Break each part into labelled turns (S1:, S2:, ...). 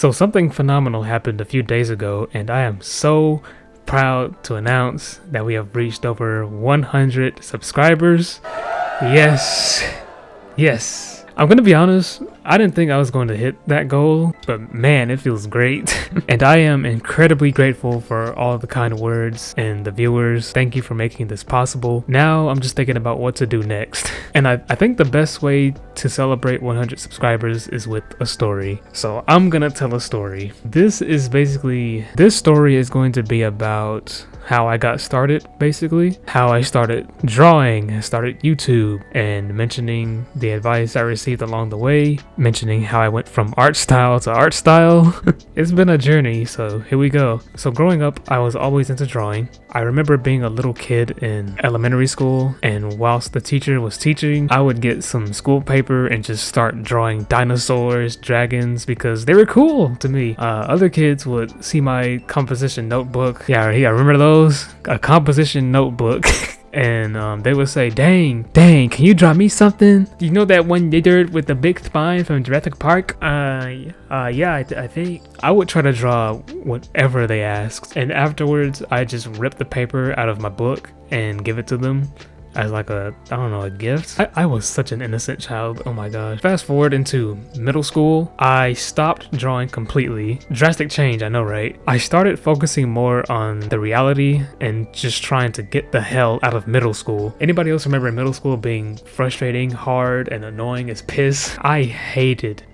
S1: So something phenomenal happened a few days ago, and I am so proud to announce that we have reached over 100 subscribers. Yes. I'm gonna be honest, I didn't think I was going to hit that goal, but man, it feels great. And I am incredibly grateful for all the kind words and the viewers. Thank you for making this possible. Now I'm just thinking about what to do next. And I think the best way to celebrate 100 subscribers is with a story. So I'm gonna tell a story. This story is going to be about how I got started, basically. How I started drawing, I started YouTube, and mentioning the advice I received along the way, mentioning how I went from art style to art style. It's been a journey, so here we go. So growing up, I was always into drawing. I remember being a little kid in elementary school, and whilst the teacher was teaching, I would get some school paper and just start drawing dinosaurs, dragons, because they were cool to me. Other kids would see my composition notebook. Yeah, I remember those. A composition notebook. And they would say, dang, can you draw me something? You know that one lizard with the big spine from Jurassic Park? Yeah, I think. I would try to draw whatever they asked, and afterwards I just rip the paper out of my book and give it to them as like a gift. I was such an innocent child, oh my gosh. Fast forward into middle school, I stopped drawing completely. Drastic change, I know, right? I started focusing more on the reality and just trying to get the hell out of middle school. Anybody else remember middle school being frustrating, hard, and annoying as piss? I hated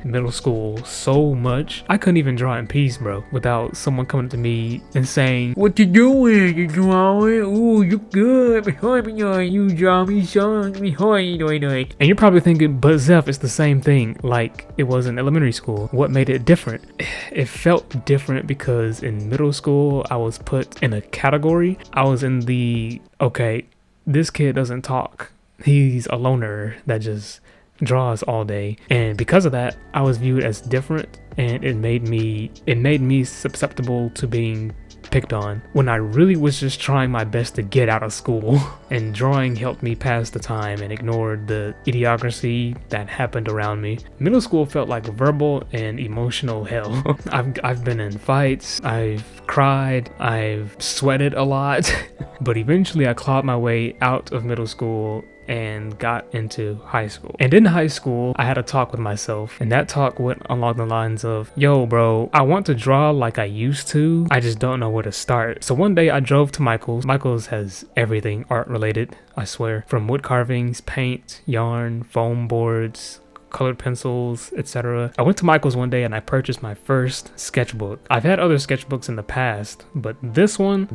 S1: middle school so much. I couldn't even draw in peace, bro, without someone coming up to me and saying, "What you doing? You drawing? Ooh, you good. You draw me son. And you're probably thinking, but Zeph, it's the same thing like it was in elementary school. What made it different? It felt different because in middle school, I was put in a category. I was in the, okay, this kid doesn't talk. He's a loner that just draws all day. And because of that, I was viewed as different, and it made me susceptible to being picked on when I really was just trying my best to get out of school. And drawing helped me pass the time and ignored the idiocracy that happened around me. Middle school felt like verbal and emotional hell. I've been in fights, I've cried, I've sweated a lot. But eventually I clawed my way out of middle school and got into high school. And in high school, I had a talk with myself, and that talk went along the lines of, yo bro, I want to draw like I used to, I just don't know where to start. So one day I drove to Michael's has everything art related, I swear, from wood carvings, paint, yarn, foam boards, colored pencils, etc. I went to Michael's one day and I purchased my first sketchbook. I've had other sketchbooks in the past, but this one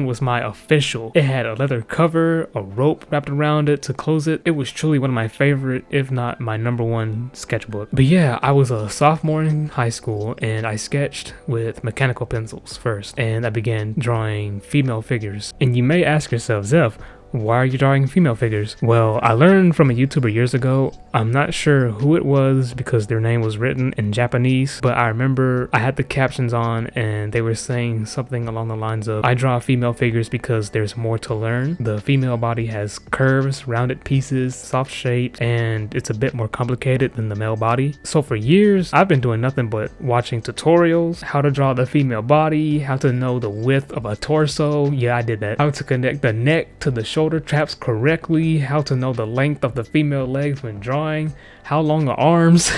S1: was my official. It had a leather cover, a rope wrapped around it to close it. It was truly one of my favorite, if not my #1 sketchbook. But yeah, I was a sophomore in high school and I sketched with mechanical pencils first, and I began drawing female figures. And you may ask yourself, Zeph, why are you drawing female figures? Well, I learned from a YouTuber years ago. I'm not sure who it was because their name was written in Japanese, but I remember I had the captions on and they were saying something along the lines of, I draw female figures because there's more to learn. The female body has curves, rounded pieces, soft shapes, and it's a bit more complicated than the male body. So for years, I've been doing nothing but watching tutorials, how to draw the female body, how to know the width of a torso. Yeah, I did that. How to connect the neck to the shoulder straps correctly, how to know the length of the female legs when drawing, how long are arms.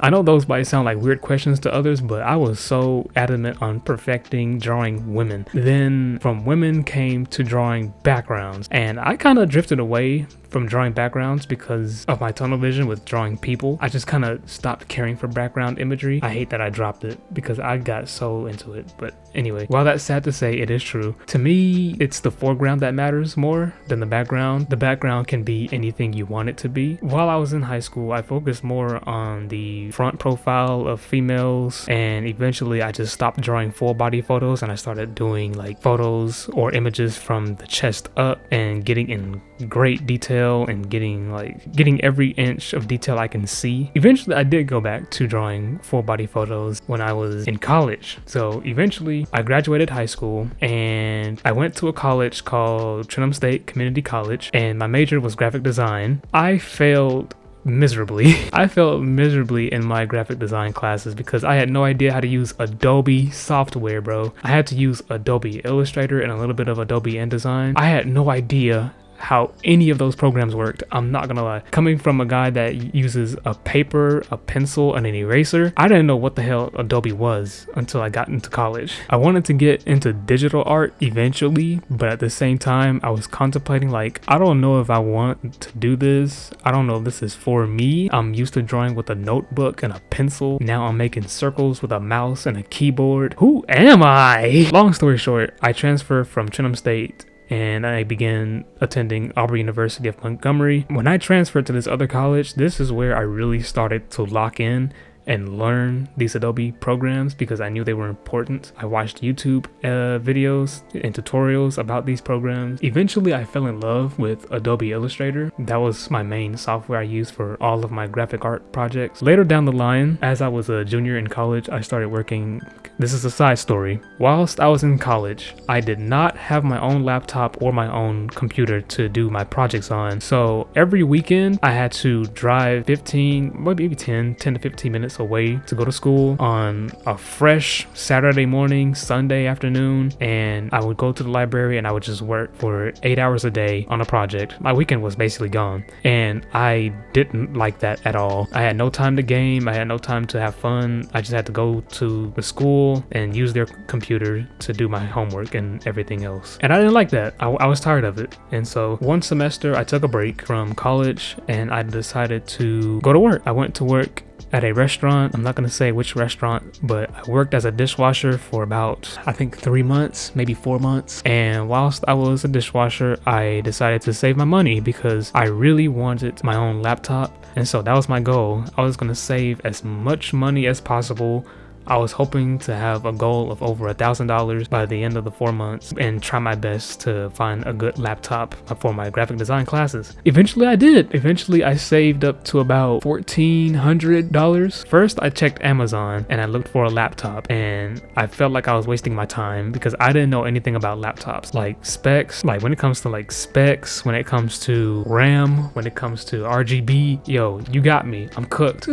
S1: I know those might sound like weird questions to others, but I was so adamant on perfecting drawing women. Then from women came to drawing backgrounds, and I kind of drifted away from drawing backgrounds because of my tunnel vision with drawing people. I just kind of stopped caring for background imagery. I hate that I dropped it because I got so into it. But anyway, while that's sad to say, it is true. To me, it's the foreground that matters more than the background. The background can be anything you want it to be. While I was in high school, I focused more on the front profile of females, and eventually I just stopped drawing full body photos and I started doing like photos or images from the chest up and getting in great detail and getting every inch of detail I can see. Eventually I did go back to drawing full body photos when I was in college. So eventually I graduated high school and I went to a college called Trenton State Community College, and my major was graphic design. I failed miserably. I failed miserably in my graphic design classes because I had no idea how to use Adobe software, bro. I had to use Adobe Illustrator and a little bit of Adobe InDesign. I had no idea how any of those programs worked. I'm not gonna lie. Coming from a guy that uses a paper, a pencil, and an eraser, I didn't know what the hell Adobe was until I got into college. I wanted to get into digital art eventually, but at the same time, I was contemplating like, I don't know if I want to do this. I don't know if this is for me. I'm used to drawing with a notebook and a pencil. Now I'm making circles with a mouse and a keyboard. Who am I? Long story short, I transferred from Trenton State and I began attending Auburn University of Montgomery. When I transferred to this other college, this is where I really started to lock in and learn these Adobe programs because I knew they were important. I watched YouTube videos and tutorials about these programs. Eventually, I fell in love with Adobe Illustrator. That was my main software I used for all of my graphic art projects. Later down the line, as I was a junior in college, I started working. This is a side story. Whilst I was in college, I did not have my own laptop or my own computer to do my projects on. So every weekend, I had to drive 15, maybe 10 to 15 minutes away to go to school on a fresh Saturday morning, Sunday afternoon, and I would go to the library and I would just work for 8 hours a day on a project. My weekend was basically gone, and I didn't like that at all. I had no time to game, I had no time to have fun. I just had to go to the school and use their computer to do my homework and everything else, and I didn't like that. I was tired of it. And so one semester I took a break from college and I decided to go to work. I went to work at a restaurant. I'm not gonna say which restaurant, but I worked as a dishwasher for about, I think 3 months, maybe 4 months. And whilst I was a dishwasher, I decided to save my money because I really wanted my own laptop. And so that was my goal. I was gonna save as much money as possible. I was hoping to have a goal of over $1,000 by the end of the 4 months and try my best to find a good laptop for my graphic design classes. Eventually I did. Eventually I saved up to about $1,400. First I checked Amazon and I looked for a laptop, and I felt like I was wasting my time because I didn't know anything about laptops. Like specs, like when it comes to like specs, when it comes to RAM, when it comes to RGB, yo, you got me. I'm cooked.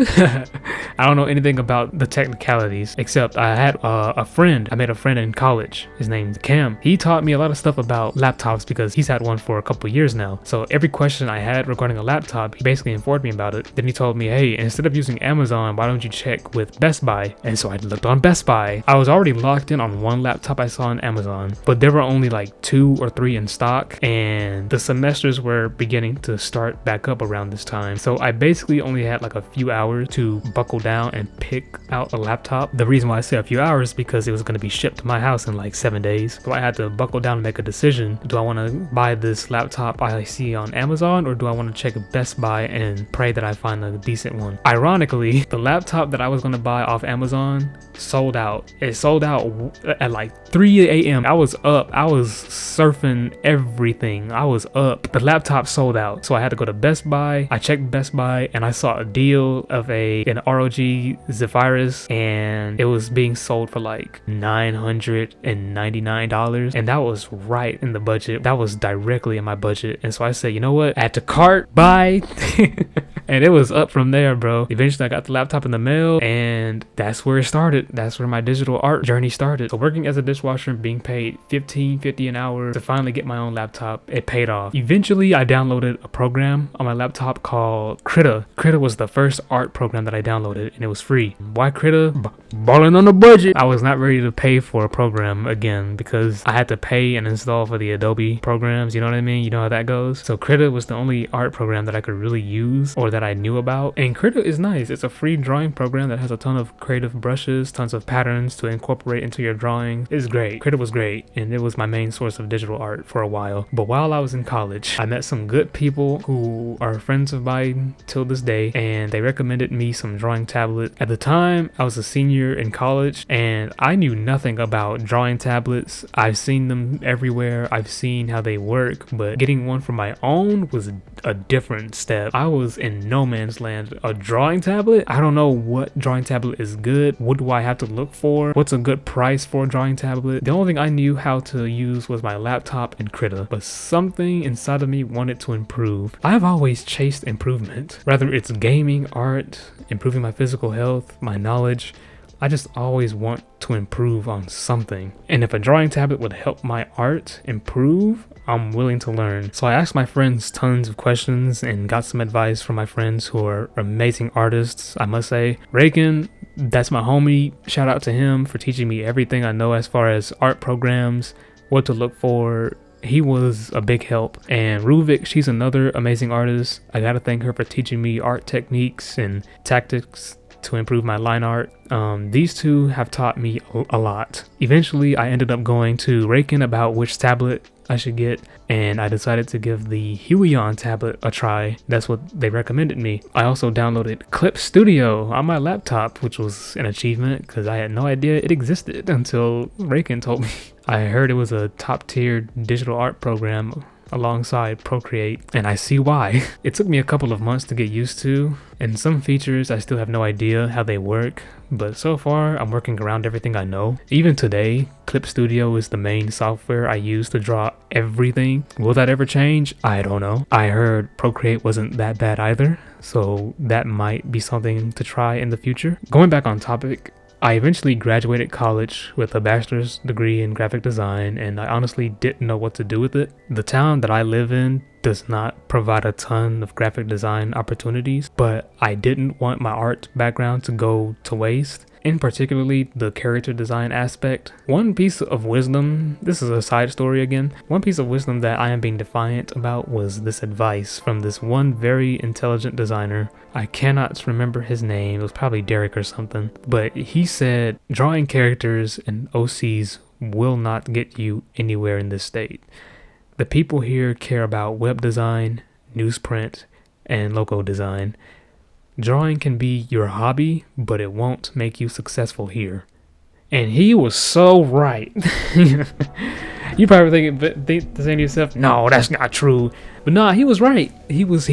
S1: I don't know anything about the technicalities, except I had a friend. I made a friend in college. His name's Cam. He taught me a lot of stuff about laptops because he's had one for a couple years now. So every question I had regarding a laptop, he basically informed me about it. Then he told me, hey, instead of using Amazon, why don't you check with Best Buy? And so I looked on Best Buy. I was already locked in on one laptop I saw on Amazon, but there were only like 2 or 3 in stock, and the semesters were beginning to start back up around this time. So I basically only had like a few hours to buckle down and pick out a laptop. The reason why I say a few hours is because it was going to be shipped to my house in like 7 days. So I had to buckle down and make a decision. Do I want to buy this laptop I see on Amazon, or do I want to check Best Buy and pray that I find a decent one? Ironically, the laptop that I was going to buy off Amazon sold out. It sold out at like 3 a.m. I was up. I was surfing everything. I was up. The laptop sold out. So I had to go to Best Buy. I checked Best Buy and I saw a deal of an ROG Zephyrus, and it was being sold for like $999, and that was right in the budget. That was directly in my budget. And so I said, you know what, add to cart, buy. And it was up from there, bro. Eventually I got the laptop in the mail, and that's where it started. That's where my digital art journey started. So working as a dishwasher and being paid $15.50 an hour to finally get my own laptop, it paid off. Eventually I downloaded a program on my laptop called Krita. Krita was the first art program that I downloaded, and it was free. Why Krita? Balling on a budget. I was not ready to pay for a program again because I had to pay and install for the Adobe programs. You know what I mean? You know how that goes. So Krita was the only art program that I could really use or that I knew about. And Krita is nice. It's a free drawing program that has a ton of creative brushes, tons of patterns to incorporate into your drawings. It's great. Krita was great, and it was my main source of digital art for a while. But while I was in college, I met some good people who are friends of mine till this day, and they recommended me some drawing tablet. At the time, I was a senior year in college, and I knew nothing about drawing tablets. I've seen them everywhere. I've seen how they work, but getting one for my own was a different step. I was in no man's land. A drawing tablet? I don't know what drawing tablet is good. What do I have to look for? What's a good price for a drawing tablet? The only thing I knew how to use was my laptop and Krita, but something inside of me wanted to improve. I've always chased improvement, whether it's gaming, art, improving my physical health, my knowledge. I just always want to improve on something. And if a drawing tablet would help my art improve, I'm willing to learn. So I asked my friends tons of questions and got some advice from my friends who are amazing artists, I must say. Raykin, that's my homie. Shout out to him for teaching me everything I know as far as art programs, what to look for. He was a big help. And Ruvik, she's another amazing artist. I gotta thank her for teaching me art techniques and tactics to improve my line art. These two have taught me a lot. Eventually, I ended up going to Raykin about which tablet I should get, and I decided to give the Huion tablet a try. That's what they recommended me. I also downloaded Clip Studio on my laptop, which was an achievement because I had no idea it existed until Raykin told me. I heard it was a top-tier digital art program alongside Procreate, and I see why. It took me a couple of months to get used to, and some features I still have no idea how they work, but so far I'm working around everything I know. Even today, Clip Studio is the main software I use to draw everything. Will that ever change? I don't know. I heard Procreate wasn't that bad either, so that might be something to try in the future. Going back on topic, I eventually graduated college with a bachelor's degree in graphic design, and I honestly didn't know what to do with it. The town that I live in does not provide a ton of graphic design opportunities, but I didn't want my art background to go to waste, in particularly the character design aspect. One piece of wisdom, this is a side story again, one piece of wisdom that I am being defiant about was this advice from this one very intelligent designer. I cannot remember his name, it was probably Derek or something, but he said drawing characters and OCs will not get you anywhere in this state. The people here care about web design, newsprint, and logo design. Drawing can be your hobby, but it won't make you successful here. And he was so right. You probably think to say to yourself, no, that's not true. But nah, he was right. He was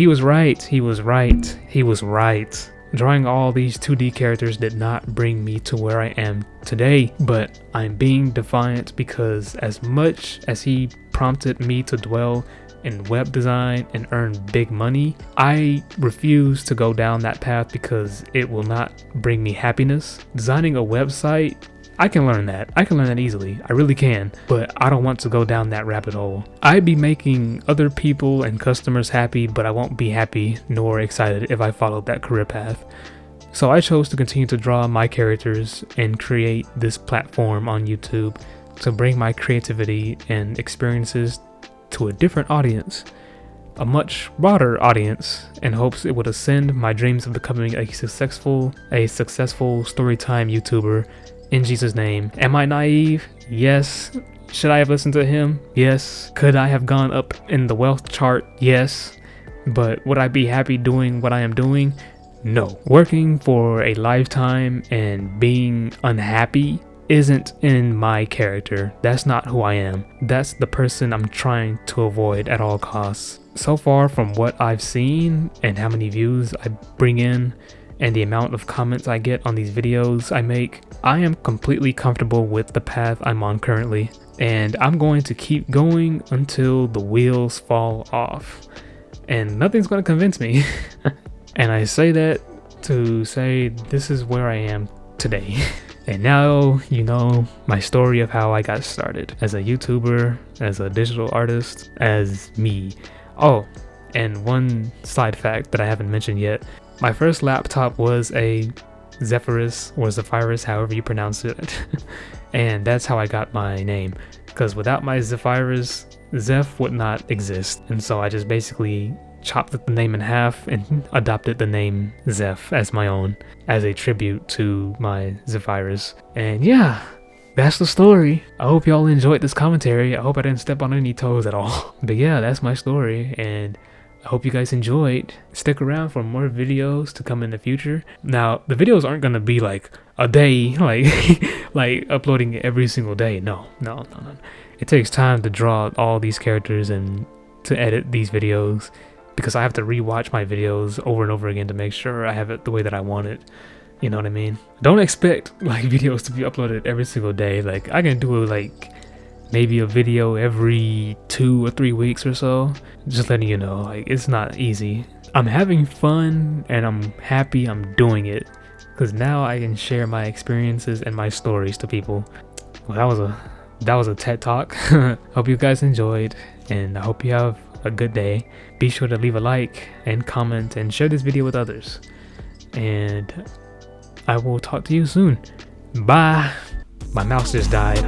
S1: right. Drawing all these 2D characters did not bring me to where I am today, but I'm being defiant because as much as he prompted me to dwell in web design and earn big money, I refuse to go down that path because it will not bring me happiness. Designing a website, I can learn that. I can learn that easily. I really can, but I don't want to go down that rabbit hole. I'd be making other people and customers happy, but I won't be happy nor excited if I followed that career path. So I chose to continue to draw my characters and create this platform on YouTube to bring my creativity and experiences to a different audience, a much broader audience, in hopes it would ascend my dreams of becoming a successful storytime YouTuber. In Jesus' name. Am I naive? Yes. Should I have listened to him? Yes. Could I have gone up in the wealth chart? Yes. But would I be happy doing what I am doing? No. Working for a lifetime and being unhappy isn't in my character. That's not who I am. That's the person I'm trying to avoid at all costs. So far from what I've seen and how many views I bring in and the amount of comments I get on these videos I make, I am completely comfortable with the path I'm on currently, and I'm going to keep going until the wheels fall off, and nothing's going to convince me. And I say that to say this is where I am today. And now you know my story of how I got started as a YouTuber, as a digital artist, as me. Oh, and one side fact that I haven't mentioned yet, my first laptop was a Zephyrus or Zephyrus, however you pronounce it. And that's how I got my name, because without my Zephyrus, Zeph would not exist. And so I just basically chopped the name in half and adopted the name Zeph as my own, as a tribute to my Zephyrus. And yeah, that's the story. I hope y'all enjoyed this commentary. I hope I didn't step on any toes at all. But yeah, that's my story, and I hope you guys enjoyed. Stick around for more videos to come in the future. Now, the videos aren't going to be like a day, like like uploading it every single day. No. It takes time to draw all these characters and to edit these videos, because I have to rewatch my videos over and over again to make sure I have it the way that I want it. You know what I mean? Don't expect like videos to be uploaded every single day. Like I can do like maybe a video every 2 or 3 weeks or so. Just letting you know, like it's not easy. I'm having fun and I'm happy I'm doing it, because now I can share my experiences and my stories to people. Well, that was a TED Talk. Hope you guys enjoyed, and I hope you have a good day. Be sure to leave a like and comment and share this video with others. And I will talk to you soon. Bye. My mouse just died.